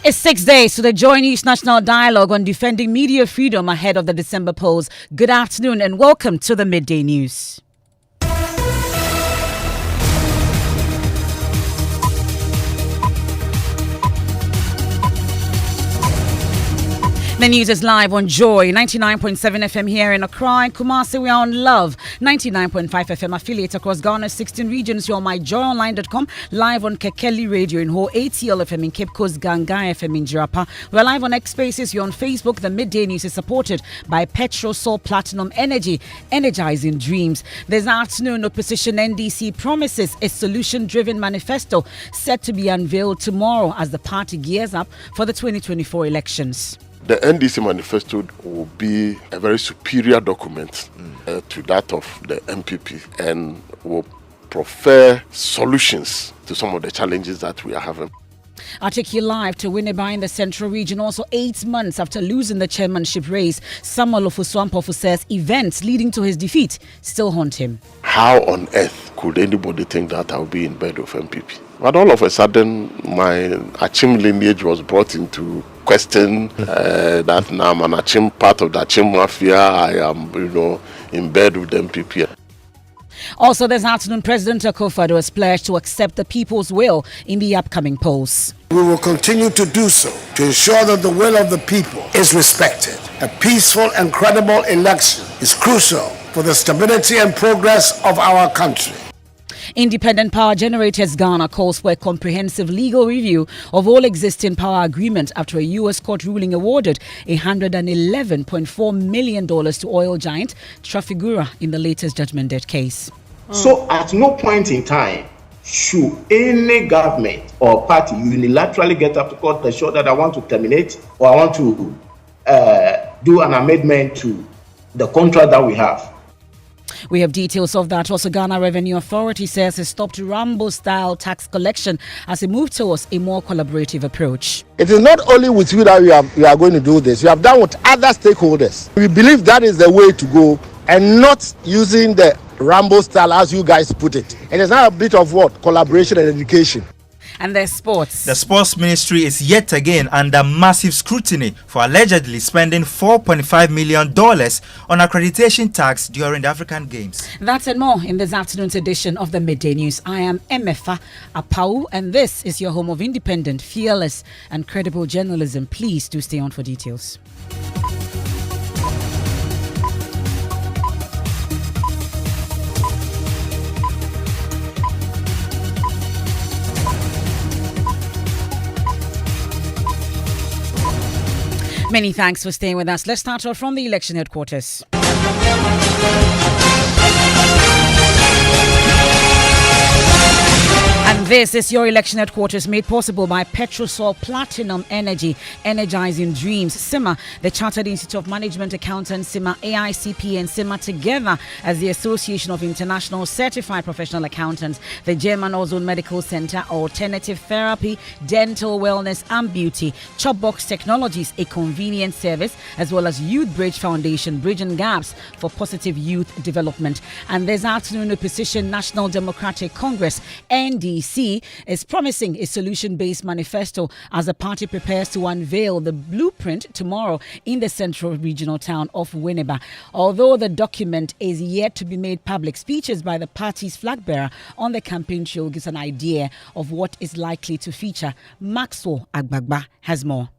It's 6 days to the Joy News National Dialogue on defending media freedom ahead of the December polls. Good afternoon and welcome to the Midday News. The news is live on Joy 99.7 FM here in Accra and Kumasi. We are on Love 99.5 FM affiliate across Ghana's 16 regions. You're on myjoyonline.com, live on Kekeli Radio in Ho, ATL FM in Cape Coast, Ganga FM in Jirapa. We're live on X Spaces. You're on Facebook. The Midday News is supported by Petrol Sol Platinum Energy, energizing dreams. This afternoon, opposition NDC promises a solution-driven manifesto set to be unveiled tomorrow as the party gears up for the 2024 elections. The NDC Manifesto will be a very superior document to that of the MPP and will prefer solutions to some of the challenges that we are having. I'll take you live to Winneba in the Central Region. Also, 8 months after losing the chairmanship race, Samuel Ofosu-Ampofo says events leading to his defeat still haunt him. How on earth could anybody think that I'll be in bed with MPP? But all of a sudden, my Achim lineage was brought into question. That now I'm an Achim, part of the Achim mafia. I am, in bed with the MPP. Also, this afternoon, President Akufo-Addo has pledged to accept the people's will in the upcoming polls. We will continue to do so to ensure that the will of the people is respected. A peaceful and credible election is crucial for the stability and progress of our country. Independent Power Generators Ghana calls for a comprehensive legal review of all existing power agreements after a U.S. court ruling awarded $111.4 million to oil giant Trafigura in the latest judgment debt case. So at no point in time should any government or party unilaterally get up to court to show that I want to terminate or I want to do an amendment to the contract that we have. We have details of that. Also, Ghana Revenue Authority says it stopped Rambo-style tax collection as it moved towards a more collaborative approach. It is not only with you that we are going to do this. We have done with other stakeholders. We believe that is the way to go and not using the Rambo style as you guys put it. It is now a bit of what? Collaboration and education. And there's sports. The sports ministry is yet again under massive scrutiny for allegedly spending $4.5 million on accreditation tax during the African Games. That and more in this afternoon's edition of the Midday News. I am Emefa, Apawu, and this is your home of independent, fearless, and credible journalism. Please do stay on for details. Many thanks for staying with us. Let's start off from the election headquarters. And this is your election headquarters made possible by Petrosol Platinum Energy, energizing dreams. SIMA, the Chartered Institute of Management Accountants, SIMA, AICP and SIMA together as the Association of International Certified Professional Accountants, the German Ozone Medical Center, Alternative Therapy, Dental Wellness and Beauty, Chopbox Technologies, a convenient service, as well as Youth Bridge Foundation, bridging gaps for positive youth development. And this afternoon, opposition National Democratic Congress, NDC, is promising a solution-based manifesto as the party prepares to unveil the blueprint tomorrow in the central regional town of Winneba. Although the document is yet to be made public, speeches by the party's flag bearer on the campaign trail gives an idea of what is likely to feature. Maxwell Agbagba has more.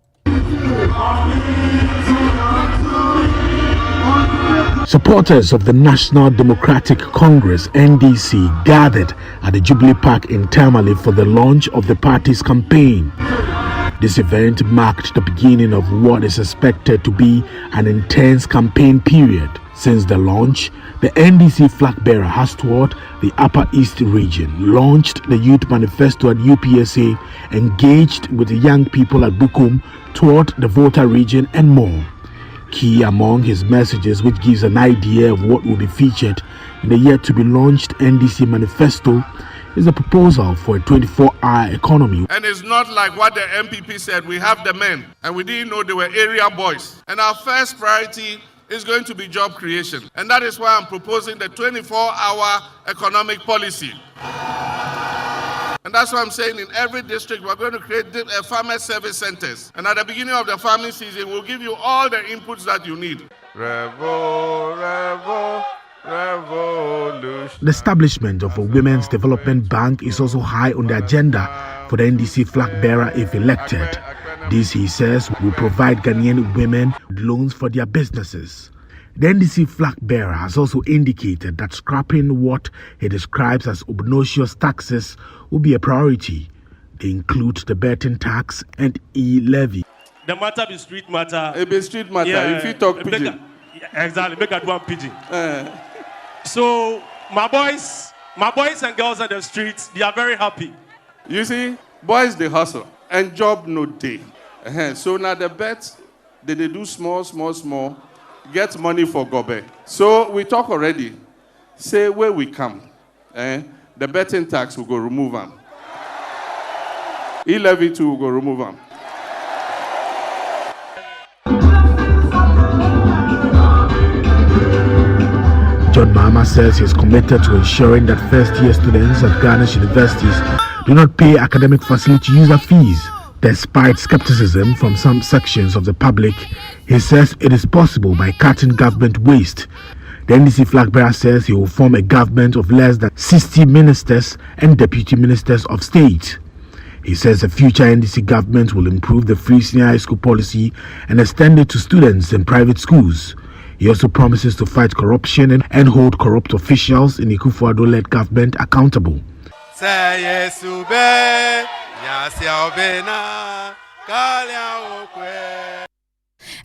Supporters of the National Democratic Congress (NDC) gathered at the Jubilee Park in Tamale for the launch of the party's campaign. This event marked the beginning of what is expected to be an intense campaign period. Since the launch, the NDC flag bearer has toured the Upper East region, launched the Youth Manifesto at UPSA, engaged with the young people at Bukum, toured the Volta region and more. Key among his messages, which gives an idea of what will be featured in the yet to be launched NDC Manifesto, is a proposal for a 24-hour economy. And it's not like what the MPP said, we have the men, and we didn't know they were area boys. And our first priority is going to be job creation. And that is why I'm proposing the 24-hour economic policy. And that's why I'm saying in every district, we're going to create farmer service centers. And at the beginning of the farming season, we'll give you all the inputs that you need. The establishment of a women's development bank is also high on the agenda for the NDC flag bearer if elected. This, he says, will provide Ghanaian women with loans for their businesses. The NDC flag bearer has also indicated that scrapping what he describes as obnoxious taxes will be a priority. They include the betting tax and e-levy. The matter be street matter. It be street matter. Yeah, if you talk pidgin. Exactly, make that one pidgin. So my boys and girls on the streets, they are very happy. You see, boys they hustle and job no day. So now the bet they do small, get money for gobe. So we talk already. Say where we come. The betting tax will go remove them. E-levy too will go remove them. John Mahama says he is committed to ensuring that first-year students at Ghana's universities do not pay academic facility user fees. Despite skepticism from some sections of the public, he says it is possible by cutting government waste. The NDC flag bearer says he will form a government of less than 60 ministers and deputy ministers of state. He says the future NDC government will improve the free senior high school policy and extend it to students in private schools. He also promises to fight corruption and hold corrupt officials in the Akufo-Addo-led government accountable.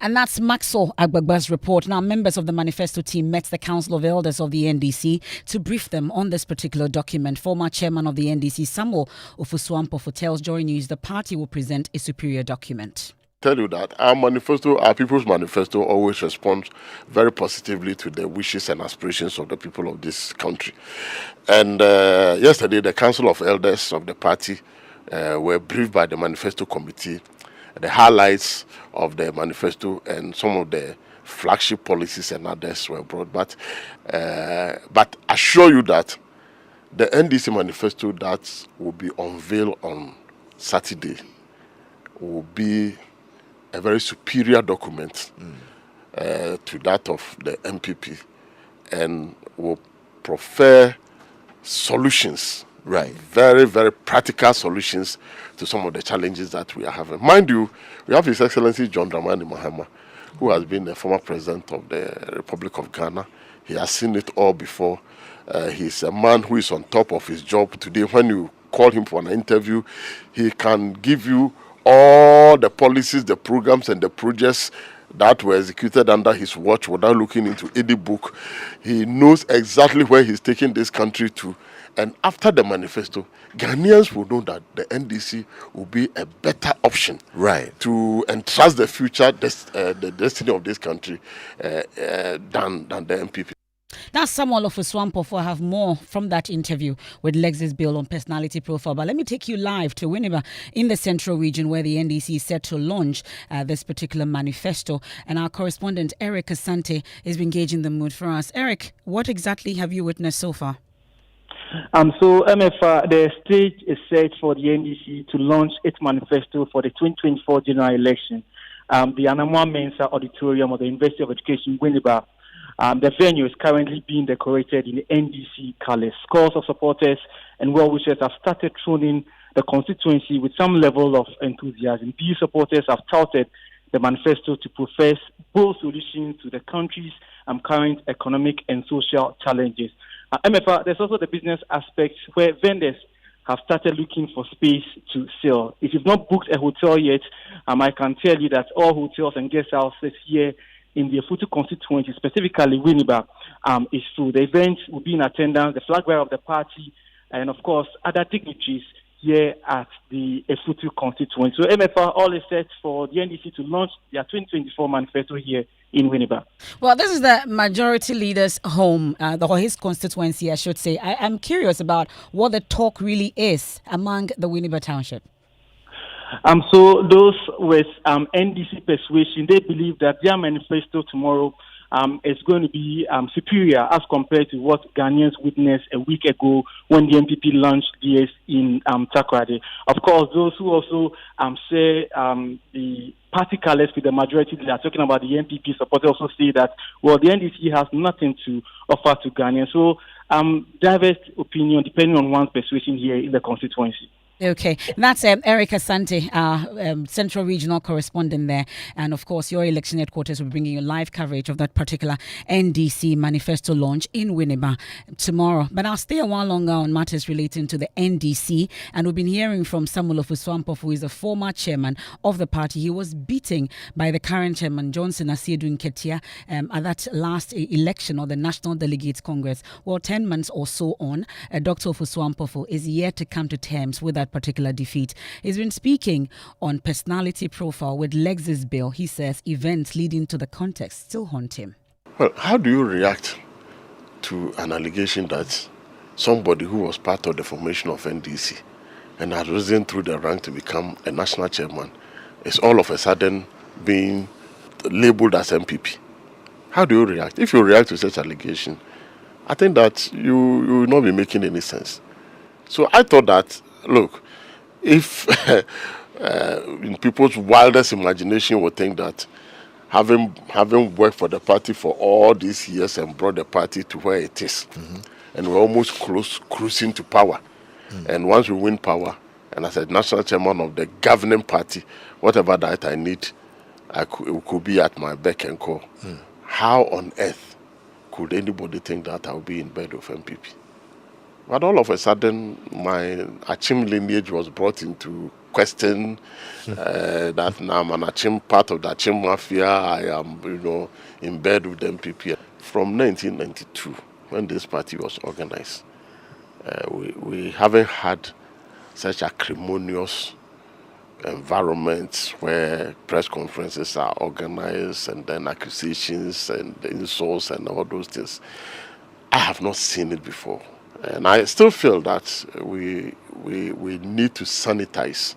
And that's Maxwell Agbagba's report. Now, members of the manifesto team met the Council of Elders of the NDC to brief them on this particular document. Former chairman of the NDC, Samuel Ofosuampo, tells Joy News the party will present a superior document. Tell you that our manifesto, our people's manifesto, always responds very positively to the wishes and aspirations of the people of this country. And yesterday, the Council of Elders of the party were briefed by the manifesto committee, the highlights of the manifesto and some of the flagship policies and others were brought. But assure you that the NDC manifesto that will be unveiled on Saturday will be a very superior document to that of the MPP and will prefer solutions, right? Very, very practical solutions to some of the challenges that we are having. Mind you, we have His Excellency John Dramani Mahama, who has been a former president of the Republic of Ghana. He has seen it all before. He's a man who is on top of his job. Today, when you call him for an interview, he can give you all the policies, the programs, and the projects that were executed under his watch without looking into any book. He knows exactly where he's taking this country to. And after the manifesto, Ghanaians will know that the NDC will be a better option, right, to entrust the future, the destiny of this country than the MPP. That's Samuel Ofosuampo. I have more from that interview with Lexis Bill on personality profile. But let me take you live to Winneba in the central region where the NDC is set to launch this particular manifesto. And our correspondent Eric Asante is engaging the mood for us. Eric, what exactly have you witnessed so far? So, Emefa, the stage is set for the NDC to launch its manifesto for the 2024 general election. The Anamwa Mensa Auditorium of the University of Education, Winneba. The venue is currently being decorated in the NDC colors. Scores of supporters and well-wishers have started throning the constituency with some level of enthusiasm. These supporters have touted the manifesto to profess bold solutions to the country's current economic and social challenges. Emefa, there's also the business aspect where vendors have started looking for space to sell. If you've not booked a hotel yet, I can tell you that all hotels and guest houses here in the Afutu constituency, specifically Winneba, is full. The event will be in attendance, the flag bearer of the party, and of course, other dignitaries here at the Afutu constituency. So MFR all is set for the NDC to launch their 2024 manifesto here in Winneba. Well, this is the majority leader's home, or his constituency, I should say. I'm curious about what the talk really is among the Winneba township. So those with NDC persuasion, they believe that their manifesto tomorrow is going to be superior as compared to what Ghanaians witnessed a week ago when the NPP launched DS in Takoradi. Of course, those who also say the party colors with the majority, they are talking about the NPP supporters, also say that, well, the NDC has nothing to offer to Ghanaians. So, diverse opinion depending on one's persuasion here in the constituency. Okay, that's Eric Asante, our Central Regional Correspondent there. And of course, your election headquarters will be bringing you live coverage of that particular NDC Manifesto Launch in Winneba tomorrow. But I'll stay a while longer on matters relating to the NDC. And we've been hearing from Samuel Ofuswampof, who is the former chairman of the party. He was beaten by the current chairman, Johnson Asiedu Nketia, at that last election of the National Delegates Congress. Well, 10 months or so on, Dr. Ofuswampof is yet to come to terms with that particular defeat. He's been speaking on personality profile with Lexis Bill. He says events leading to the contest still haunt him. Well, how do you react to an allegation that somebody who was part of the formation of NDC and has risen through the rank to become a national chairman is all of a sudden being labeled as MPP? How do you react? If you react to such allegation, I think that you will not be making any sense. So I thought that, look, if in people's wildest imagination would think that having worked for the party for all these years and brought the party to where it is, and we're almost cruising to power, and once we win power, and as a national chairman of the governing party, whatever that I need, it could be at my beck and call. How on earth could anybody think that I'll be in bed with MPP? But all of a sudden, my Achim lineage was brought into question. That now I'm an Achim, part of the Achim mafia. I am, in bed with the MPP. From 1992, when this party was organized, we haven't had such acrimonious environments where press conferences are organized and then accusations and insults and all those things. I have not seen it before. And I still feel that we need to sanitize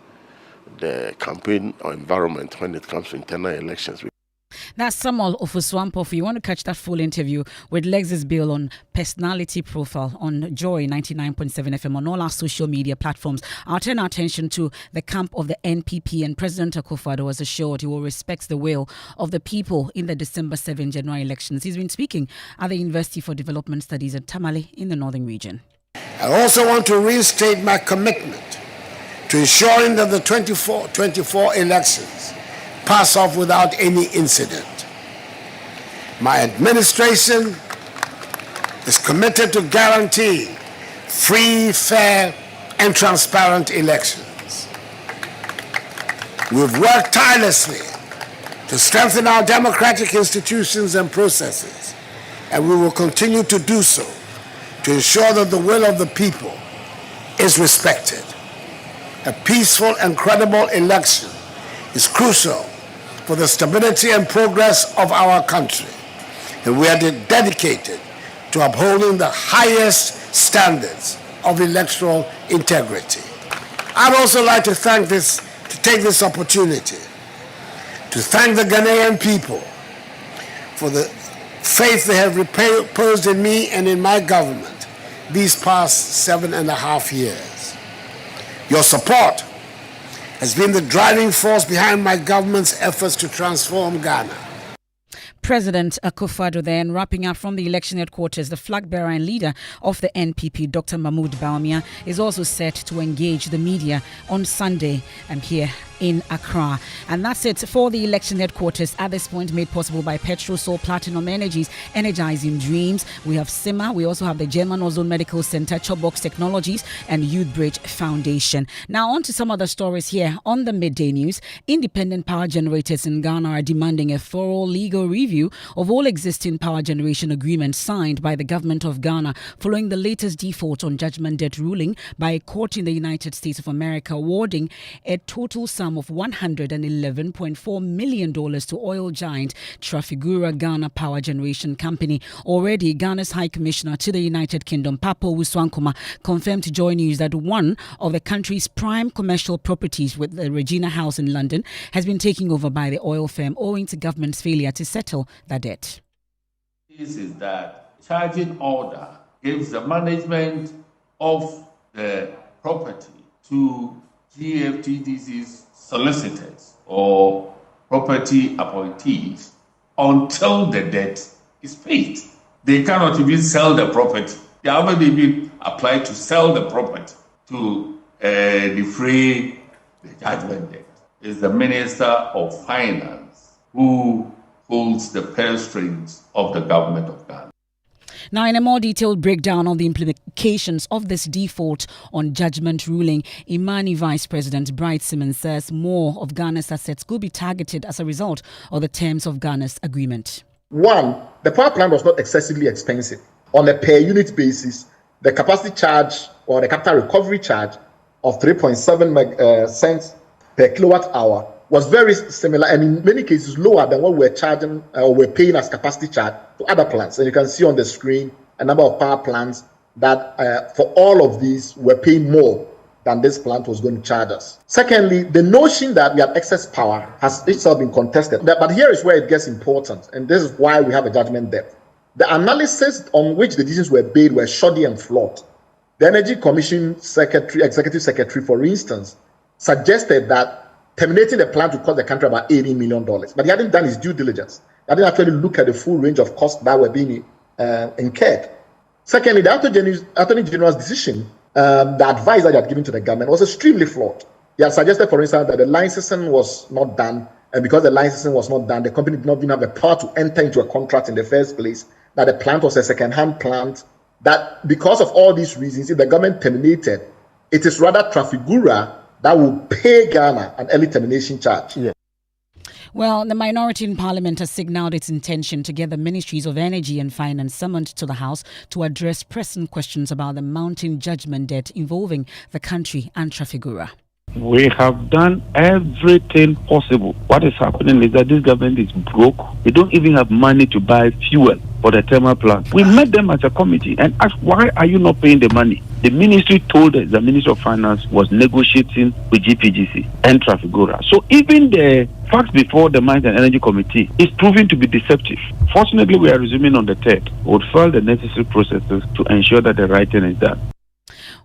the campaign or environment when it comes to internal elections. That's Samuel Ofuswampof. You want to catch that full interview with Lexis Bill on personality profile on Joy 99.7 FM on all our social media platforms. I'll turn our attention to the camp of the NPP, and President Akufo-Addo has assured he will respect the will of the people in the December 7 general elections. He's been speaking at the University for Development Studies at Tamale in the Northern Region. I also want to reinstate my commitment to ensuring that the 2024 elections pass off without any incident. My administration is committed to guaranteeing free, fair, and transparent elections. We've worked tirelessly to strengthen our democratic institutions and processes, and we will continue to do so to ensure that the will of the people is respected. A peaceful and credible election is crucial for the stability and progress of our country, and we are dedicated to upholding the highest standards of electoral integrity. I'd also like to take this opportunity to thank the Ghanaian people for the faith they have reposed in me and in my government these past 7.5 years. Your support has been the driving force behind my government's efforts to transform Ghana. President Akufo-Addo then wrapping up from the election headquarters. The flag bearer and leader of the NPP, Dr. Mahmoud Bawumia, is also set to engage the media on Sunday here in Accra. And that's it for the election headquarters at this point, made possible by Petrol Sol Platinum Energies, energizing dreams. We have SIMA, we also have the German Ozone Medical Center, Chopbox Technologies, and Youth Bridge Foundation. Now on to some other stories here on the Midday News. Independent power generators in Ghana are demanding a thorough legal review of all existing power generation agreements signed by the government of Ghana following the latest default on judgment debt ruling by a court in the United States of America, awarding a total sum of $111.4 million to oil giant Trafigura Ghana Power Generation Company. Already, Ghana's High Commissioner to the United Kingdom, Apawu Swankoma, confirmed to Joy News that one of the country's prime commercial properties with the Regina House in London has been taken over by the oil firm owing to government's failure to settle the debt. This is that charging order gives the management of the property to GFTDC's solicitors or property appointees until the debt is paid. They cannot even sell the property. They haven't even applied to sell the property to defray the judgment debt. It's the Minister of Finance who holds the purse strings of the government of Ghana. Now, in a more detailed breakdown of the implications of this default on judgment ruling, Imani Vice President Bright Simmons says more of Ghana's assets could be targeted as a result of the terms of Ghana's agreement. One, the power plant was not excessively expensive. On a per unit basis, the capacity charge or the capital recovery charge of 3.7 cents per kilowatt hour was very similar and in many cases lower than what we're charging or we're paying as capacity charge to other plants. And you can see on the screen a number of power plants that for all of these we're paying more than this plant was going to charge us. Secondly, the notion that we have excess power has itself been contested. But here is where it gets important, and this is why we have a judgment debt. The analysis on which the decisions were made were shoddy and flawed. The Energy Commission Executive Secretary, for instance, suggested that terminating the plant would cost the country about $80 million. But he hadn't done his due diligence. He hadn't actually looked at the full range of costs that were being incurred. Secondly, the Attorney General's decision, the advice that he had given to the government was extremely flawed. He had suggested, for instance, that the licensing was not done, and because the licensing was not done, the company did not even have the power to enter into a contract in the first place, that the plant was a second-hand plant, that because of all these reasons, if the government terminated, it is rather Trafigura that will pay Ghana an early termination charge. Yeah. Well, the minority in Parliament has signalled its intention to get the Ministries of Energy and Finance summoned to the House to address pressing questions about the mounting judgment debt involving the country and Trafigura. We have done everything possible. What is happening is that this government is broke. They don't even have money to buy fuel for the thermal plant. We met them as a committee and asked, why are you not paying the money? The ministry told us the Minister of Finance was negotiating with GPGC and Trafigura. So even the facts before the Mines and Energy Committee is proving to be deceptive. Fortunately, we are resuming on the 3rd. We would follow the necessary processes to ensure that the right thing is done.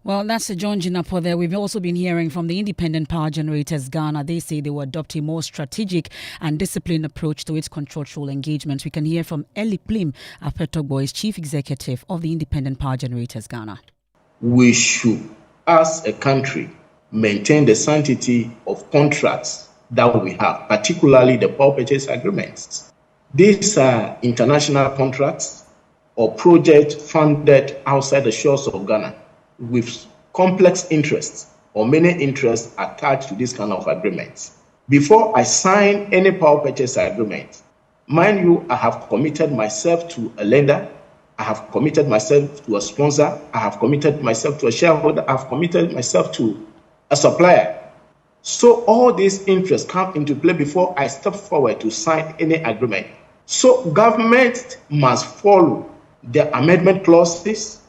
Well, that's John Jinapo there. We've also been hearing from the Independent Power Generators Ghana. They say they will adopt a more strategic and disciplined approach to its contractual engagements. We can hear from Plim, Apetogboy's Chief Executive of the Independent Power Generators Ghana. We should, as a country, maintain the sanctity of contracts that we have, particularly the power purchase agreements. These are international contracts or projects funded outside the shores of Ghana, with complex interests or many interests attached to this kind of agreements. Before I sign any power purchase agreement, mind you, I have committed myself to a lender, I have committed myself to a sponsor, I have committed myself to a shareholder, I have committed myself to a supplier. So all these interests come into play before I step forward to sign any agreement. So government must follow the amendment clauses.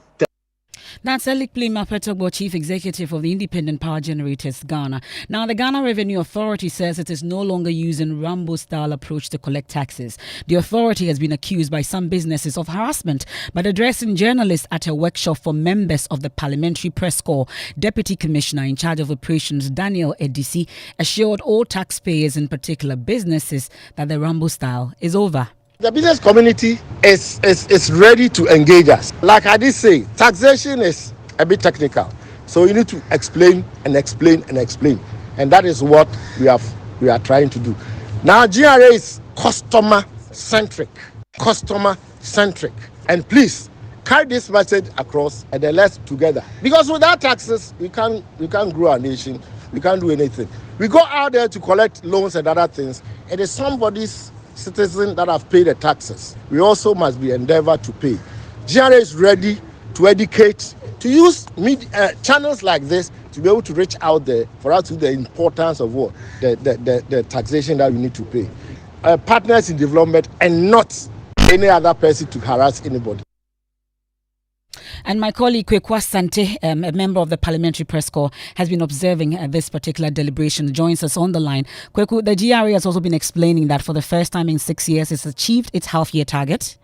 That's Plim Apetogbo, Chief Executive of the Independent Power Generators Ghana. Now, the Ghana Revenue Authority says it is no longer using Rambo-style approach to collect taxes. The authority has been accused by some businesses of harassment, but addressing journalists at a workshop for members of the Parliamentary Press Corps, Deputy Commissioner in charge of operations Daniel Edisi assured all taxpayers, in particular businesses, that the Rambo-style is over. The business community is ready to engage us. Like I did say, taxation is a bit technical. So you need to explain and explain and explain. And that is what we are trying to do. Now, GRA is customer-centric. Customer-centric. And please, carry this message across and then let's together. Because without taxes, we can't grow our nation. We can't do anything. We go out there to collect loans and other things. It is somebody's citizens that have paid the taxes. We also must be endeavored to pay. GRA is ready to educate, to use channels like this to be able to reach out there for us to the importance of what the taxation that we need to pay. Partners in development and not any other person to harass anybody. And my colleague Kwekwa Sante, a member of the Parliamentary Press Corps, has been observing this particular deliberation, joins us on the line. Kweku, the GRA has also been explaining that for the first time in 6 years, it's achieved its half-year target.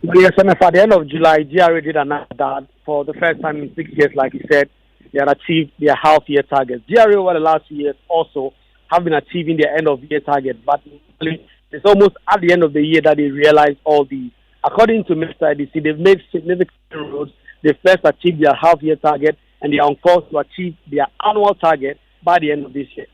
Well, yes, and at the end of July, GRA did announce that for the first time in 6 years, like you said, they had achieved their half-year targets. GRA over the last few years also have been achieving their end-of-year target, but it's almost at the end of the year that they realize all these. According to Mr. NDC, they've made significant inroads. They first achieved their half-year target, and they are on course to achieve their annual target by the end of this year.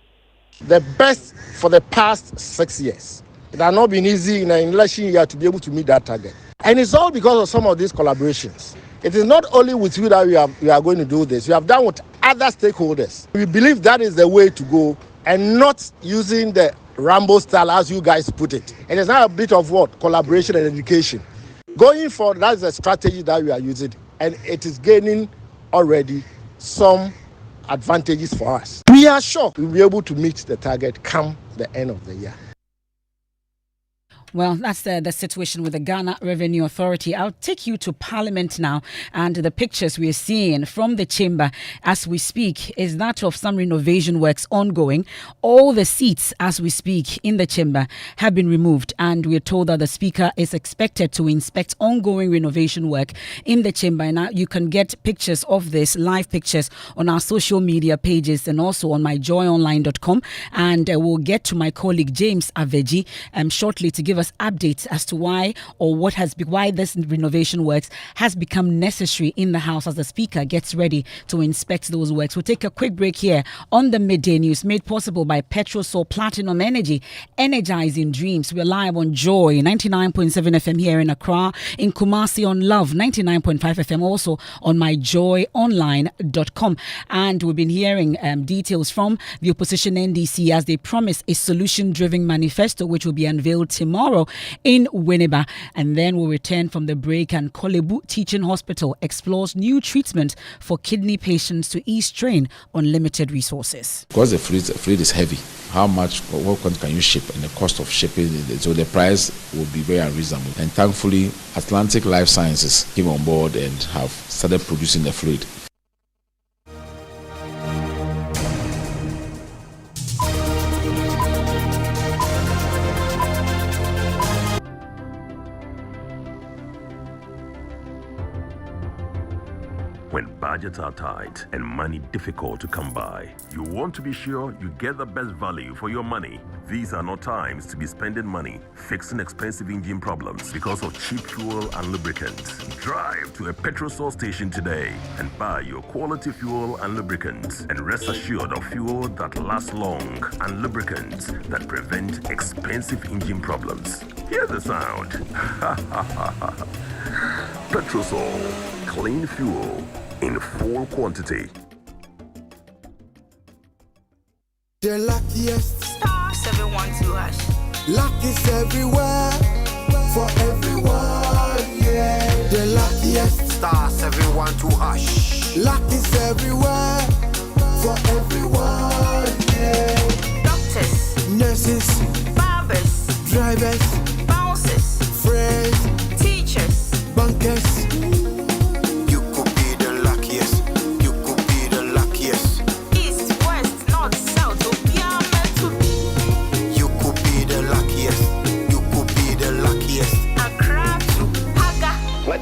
The best for the past 6 years. It has not been easy in an election year to be able to meet that target. And it's all because of some of these collaborations. It is not only with you that we are going to do this. We have done with other stakeholders. We believe that is the way to go, and not using the Rambo style as you guys put it. And it's not a bit of what? Collaboration and education. Going forward, that's the strategy that we are using, and it is gaining already some advantages for us. We are sure we'll be able to meet the target come the end of the year. Well, that's the situation with the Ghana Revenue Authority. I'll take you to Parliament now, and the pictures we are seeing from the chamber as we speak is that of some renovation works ongoing. All the seats as we speak in the chamber have been removed, and we're told that the Speaker is expected to inspect ongoing renovation work in the chamber. And now you can get pictures of this, live pictures, on our social media pages and also on myjoyonline.com. And we'll get to my colleague James Aveji shortly to give us updates as to why this renovation works has become necessary in the House as the Speaker gets ready to inspect those works. We'll take a quick break here on the Midday News, made possible by Petrosol Platinum Energy, energizing dreams. We're live on Joy 99.7 FM here in Accra, in Kumasi on Love 99.5 FM, also on myjoyonline.com. And we've been hearing details from the opposition NDC as they promise a solution-driven manifesto which will be unveiled tomorrow in Winneba. And then we'll return from the break, and Kolebu Teaching Hospital explores new treatment for kidney patients to ease strain on limited resources. Because the freight is heavy, what can you ship, and the cost of shipping, so the price will be very unreasonable. And thankfully, Atlantic Life Sciences came on board and have started producing the fluid. When budgets are tight and money difficult to come by, you want to be sure you get the best value for your money. These are not times to be spending money fixing expensive engine problems because of cheap fuel and lubricants. Drive to a Petrosol station today and buy your quality fuel and lubricants, and rest assured of fuel that lasts long and lubricants that prevent expensive engine problems. Hear the sound. Petrosol, clean fuel in full quantity. The luckiest. Star 712 hash. Luck is everywhere for everyone, yeah. The luckiest. Star 712 hash. Luck is everywhere for everyone, yeah. Doctors, nurses, barbers, drivers, bouncers, friends, teachers, bankers.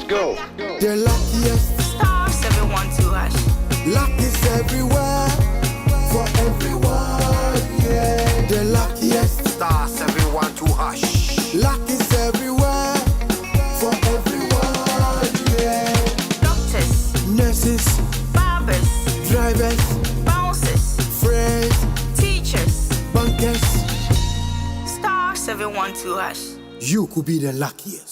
Go. The luckiest. Star 712 hash. Luck is everywhere for everyone, yeah. The luckiest. Star 712 hash. Luck is everywhere for everyone, yeah. Doctors, nurses, barbers, drivers, bouncers, friends, teachers, bankers. Star 712 hash. You could be the luckiest.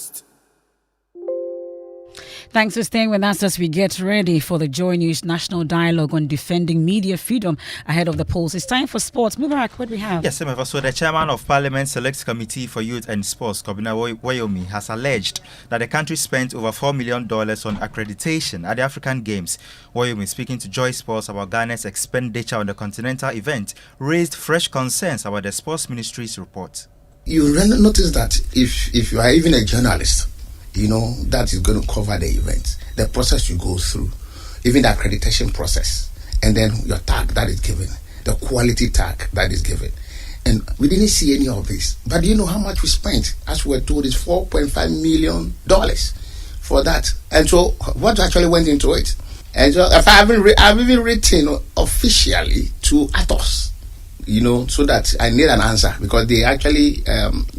Thanks for staying with us as we get ready for the Joy News National Dialogue on Defending Media Freedom ahead of the polls. It's time for sports. Mubarak, what do we have? Yes, Emefa. So the chairman of Parliament Select Committee for Youth and Sports, Kobina Wayomi, has alleged that the country spent over $4 million on accreditation at the African Games. Wayomi, speaking to Joy Sports about Ghana's expenditure on the continental event, raised fresh concerns about the Sports Ministry's report. You notice that if you are even a journalist, you know, that is going to cover the event, the process you go through, even the accreditation process, and then your tag that is given, the quality tag that is given. And we didn't see any of this. But do you know how much we spent? As we were told, it's $4.5 million. for that. And so what actually went into it? And so I've even written officially to Atos, so that I need an answer, because they actually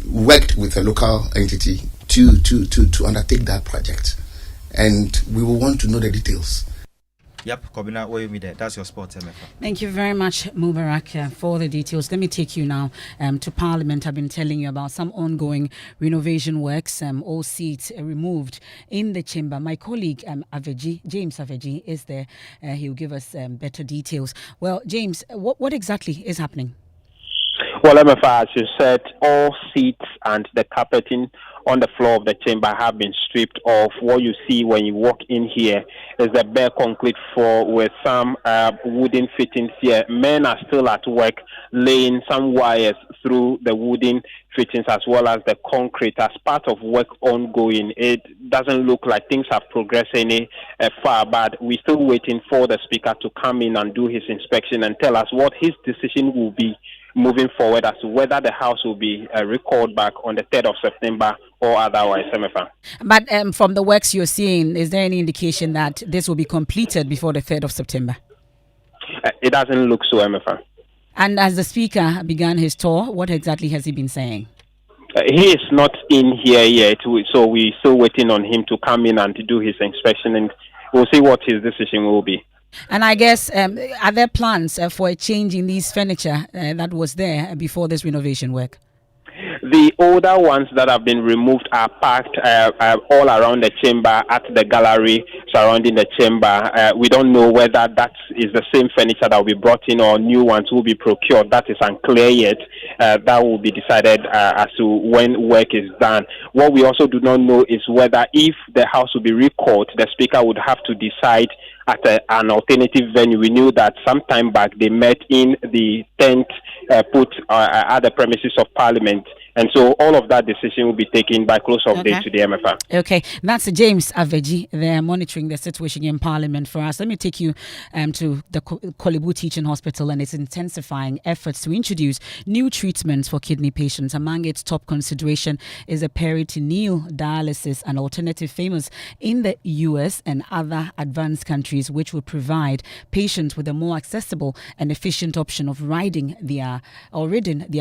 worked with a local entity to undertake that project. And we will want to know the details. Yep, Kobina, where you there? That's your spot, Emefa. Thank you very much, Mubarak, for the details. Let me take you now to Parliament. I've been telling you about some ongoing renovation works, all seats removed in the chamber. My colleague, James Aveji, is there. He'll give us better details. Well, James, what exactly is happening? Well, Emefa, as you said, all seats and the carpeting on the floor of the chamber have been stripped off. What you see when you walk in here is the bare concrete floor with some wooden fittings here. Men are still at work laying some wires through the wooden fittings as well as the concrete as part of work ongoing. It doesn't look like things have progressed any far, but we're still waiting for the speaker to come in and do his inspection and tell us what his decision will be moving forward as to whether the house will be recalled back on the 3rd of September or otherwise, Emefa. But from the works you're seeing, is there any indication that this will be completed before the 3rd of September? It doesn't look so, Emefa. And as the speaker began his tour, what exactly has he been saying? He is not in here yet, so we're still waiting on him to come in and to do his inspection, and we'll see what his decision will be. And I guess, are there plans for a change in these furniture that was there before this renovation work? The older ones that have been removed are packed all around the chamber, at the gallery surrounding the chamber. We don't know whether that is the same furniture that will be brought in or new ones will be procured. That is unclear yet. That will be decided as to when work is done. What we also do not know is whether if the house will be recalled, the speaker would have to decide at an alternative venue. We knew that some time back they met in the tent put at the premises of Parliament. And so all of that decision will be taken by close of day to the Emefa. Okay, that's James Aveji. They're monitoring the situation in Parliament for us. Let me take you to the Kolebu Teaching Hospital, and it's intensifying efforts to introduce new treatments for kidney patients. Among its top consideration is a peritoneal dialysis, an alternative famous in the US and other advanced countries, which will provide patients with a more accessible and efficient option of ridding their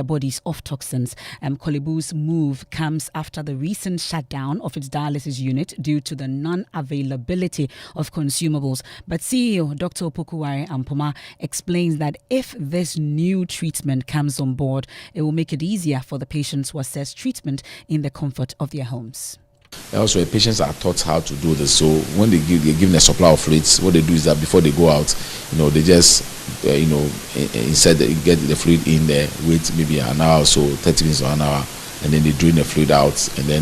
bodies of toxins. Kolebu's move comes after the recent shutdown of its dialysis unit due to the non-availability of consumables. But CEO Dr. Opokuware Ampoma explains that if this new treatment comes on board, it will make it easier for the patients to access treatment in the comfort of their homes. Also, patients are taught how to do this. So when they're given a supply of fluids, what they do is that before they go out, they just, instead they get the fluid in there, wait maybe an hour or so, 30 minutes or an hour, and then they drain the fluid out, and then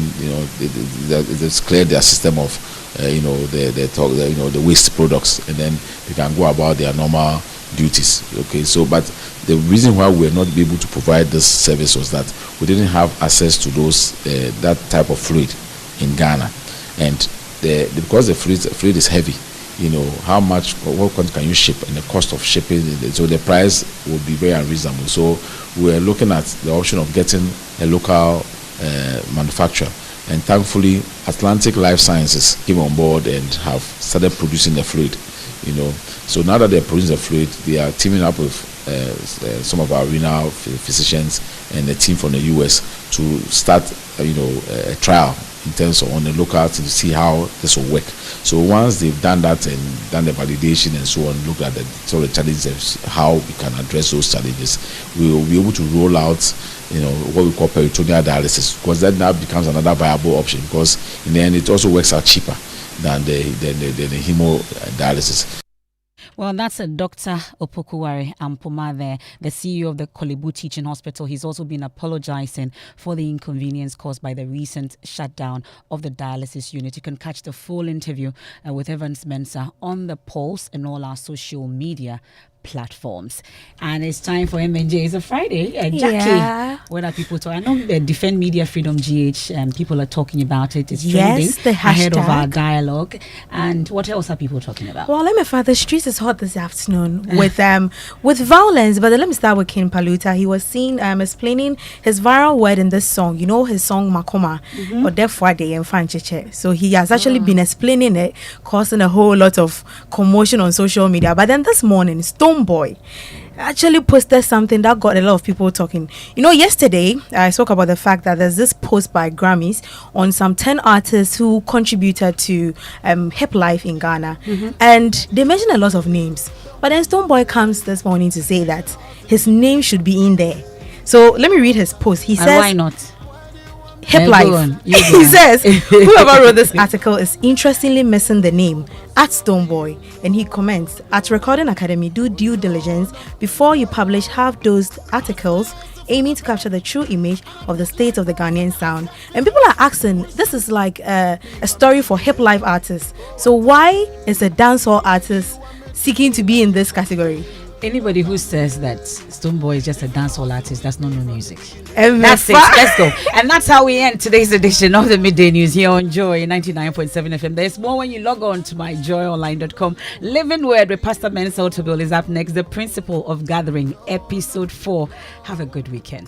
they clear their system of the waste products, and then they can go about their normal duties. Okay, so but the reason why we're not able to provide this service was that we didn't have access to those that type of fluid in Ghana, and because the fluid is heavy, how much, what can you ship, and the cost of shipping, so the price will be very unreasonable. So we're looking at the option of getting a local manufacturer, and thankfully Atlantic Life Sciences came on board and have started producing the fluid. So now that they're producing the fluid, they are teaming up with some of our renal physicians and a team from the US to start a trial in terms of on the local to see how this will work. So once they've done that and done the validation and so on, look at the sort of challenges, how we can address those challenges, we will be able to roll out what we call peritoneal dialysis, because that now becomes another viable option, because in the end it also works out cheaper than the hemodialysis. Well, that's Dr. Opokuware Ampoma there, the CEO of the Kolebu Teaching Hospital. He's also been apologizing for the inconvenience caused by the recent shutdown of the dialysis unit. You can catch the full interview with Evans Mensah on the Pulse and all our social media platforms. And it's time for MNJ. It's a Friday. Jackie, what are people talking? I know the Defend Media Freedom GH, people are talking about it. It's trending ahead of our dialogue. And what else are people talking about? Well, Emefa, the streets is hot this afternoon with violence. But let me start with King Paluta. He was seen explaining his viral word in this song. You know his song Makoma or Defwade and Fancheche. So he has actually been explaining it, causing a whole lot of commotion on social media. But then this morning, Stonebwoy actually posted something that got a lot of people talking. You know, yesterday I spoke about the fact that there's this post by Grammys on some 10 artists who contributed to hip life in Ghana, and they mentioned a lot of names. But then Stonebwoy comes this morning to say that his name should be in there. So let me read his post. He says, why not? Hip life. He says, whoever wrote this article is interestingly missing the name at Stonebwoy, and he comments, at Recording Academy, do due diligence before you publish half-dosed articles aiming to capture the true image of the state of the Ghanaian sound. And people are asking, this is like a story for hip life artists. So why is a dancehall artist seeking to be in this category? Anybody who says that Stonebwoy is just a dancehall artist, that's not no music. That's it. Let's go. And that's how we end today's edition of the Midday News here on Joy 99.7 FM. There's more when you log on to myjoyonline.com. Living Word with Pastor Mensah Otabil is up next. The Principle of Gathering, episode 4. Have a good weekend.